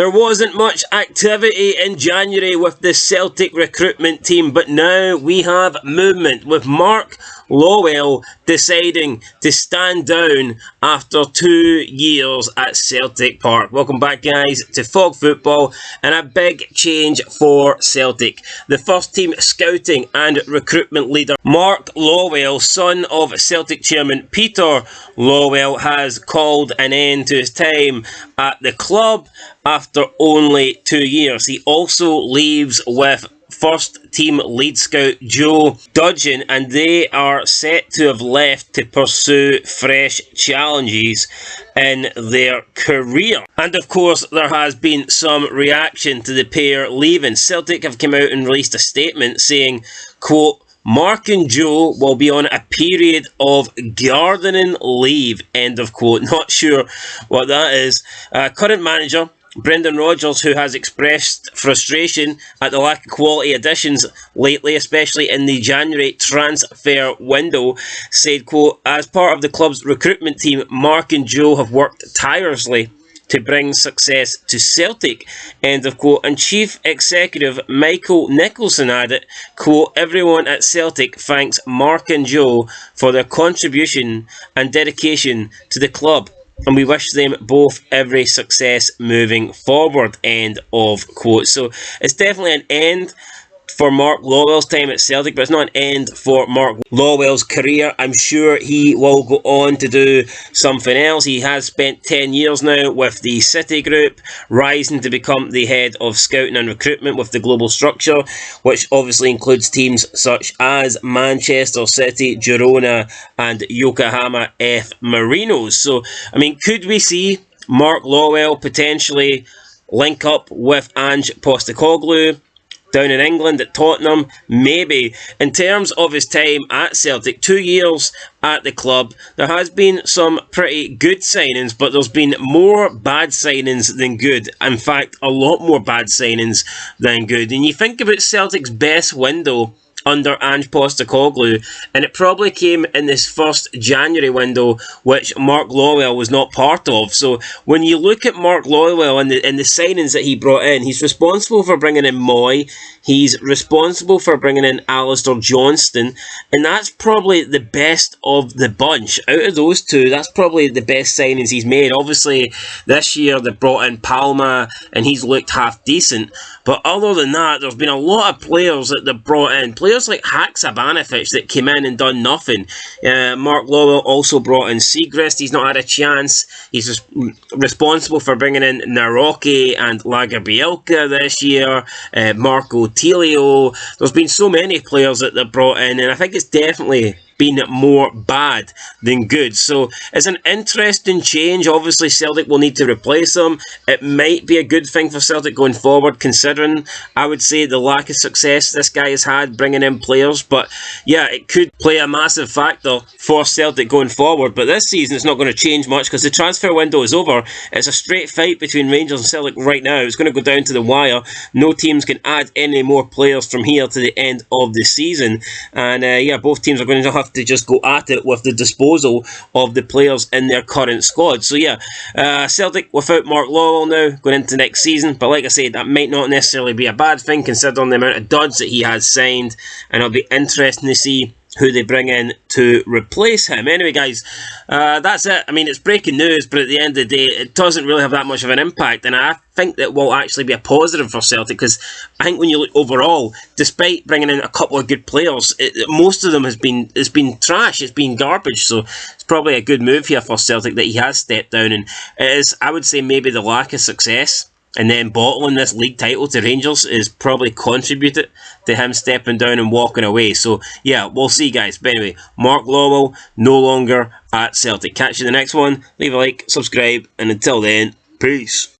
There wasn't much activity in January with the Celtic recruitment team, but now we have movement with Mark Lawwell deciding to stand down after 2 years at Celtic Park. Welcome back, guys, to Fog Football, and a big change for Celtic. The first team scouting and recruitment leader, Mark Lawwell, son of Celtic chairman Peter Lawwell, has called an end to his time at the club after only 2 years. He also leaves with first team lead scout Joe Dudgeon, and they are set to have left to pursue fresh challenges in their career. And of course, there has been some reaction to the pair leaving. Celtic have come out and released a statement saying, quote, "Mark and Joe will be on a period of gardening leave," end of quote. Not sure what that is. Current manager Brendan Rodgers, who has expressed frustration at the lack of quality additions lately, especially in the January transfer window, said, quote, "As part of the club's recruitment team, Mark and Joe have worked tirelessly to bring success to Celtic," end of quote. And Chief Executive Michael Nicholson added, quote, "Everyone at Celtic thanks Mark and Joe for their contribution and dedication to the club, and we wish them both every success moving forward," end of quote. So it's definitely an end for Mark Lawwell's time at Celtic, but it's not an end for Mark Lawwell's career. I'm sure he will go on to do something else. He has spent 10 years now with the City Group, rising to become the head of scouting and recruitment with the global structure, which obviously includes teams such as Manchester City, Girona and Yokohama F. Marinos. So, I mean, could we see Mark Lawwell potentially link up with Ange Postecoglou down in England at Tottenham? Maybe. In terms of his time at Celtic, 2 years at the club, there has been some pretty good signings, but there's been more bad signings than good. In fact, a lot more bad signings than good. And you think about Celtic's best window under Ange Postecoglou, and it probably came in this first January window, which Mark Lawwell was not part of. So when you look at Mark Lawwell and the signings that he brought in, he's responsible for bringing in Moy, he's responsible for bringing in Alistair Johnston, and that's probably the best of the bunch. Out of those two, that's probably the best signings he's made. Obviously, this year they brought in Palma, and he's looked half decent, but other than that, there's been a lot of players that they brought in. Players like Haksabanovic that came in and done nothing. Mark Lawwell also brought in Segrist. He's not had a chance. He's responsible for bringing in Naroki and Lagerbielka this year. Marco Tilio. There's been so many players that they brought in, and I think it's definitely been more bad than good. So it's an interesting change. Obviously, Celtic will need to replace him. It might be a good thing for Celtic going forward, considering, I would say, the lack of success this guy has had bringing in players. But yeah, it could play a massive factor for Celtic going forward. But this season, it's not going to change much because the transfer window is over. It's a straight fight between Rangers and Celtic right now. It's going to go down to the wire. No teams can add any more players from here to the end of the season. And yeah, both teams are going to have to just go at it with the disposal of the players in their current squad. So yeah, Celtic without Mark Lawwell now going into next season, but like I said, that might not necessarily be a bad thing considering the amount of duds that he has signed, and it'll be interesting to see who they bring in to replace him. Anyway, guys, that's it. I mean, it's breaking news, but at the end of the day, it doesn't really have that much of an impact, and I think that will actually be a positive for Celtic, because I think when you look overall, despite bringing in a couple of good players, most of them it's been trash, it's been garbage. So it's probably a good move here for Celtic that he has stepped down, and it is, I would say, maybe the lack of success and then bottling this league title to Rangers is probably contributed to him stepping down and walking away. So yeah, we'll see, guys. But anyway, Mark Lawwell no longer at Celtic. Catch you in the next one. Leave a like, subscribe, and until then, peace.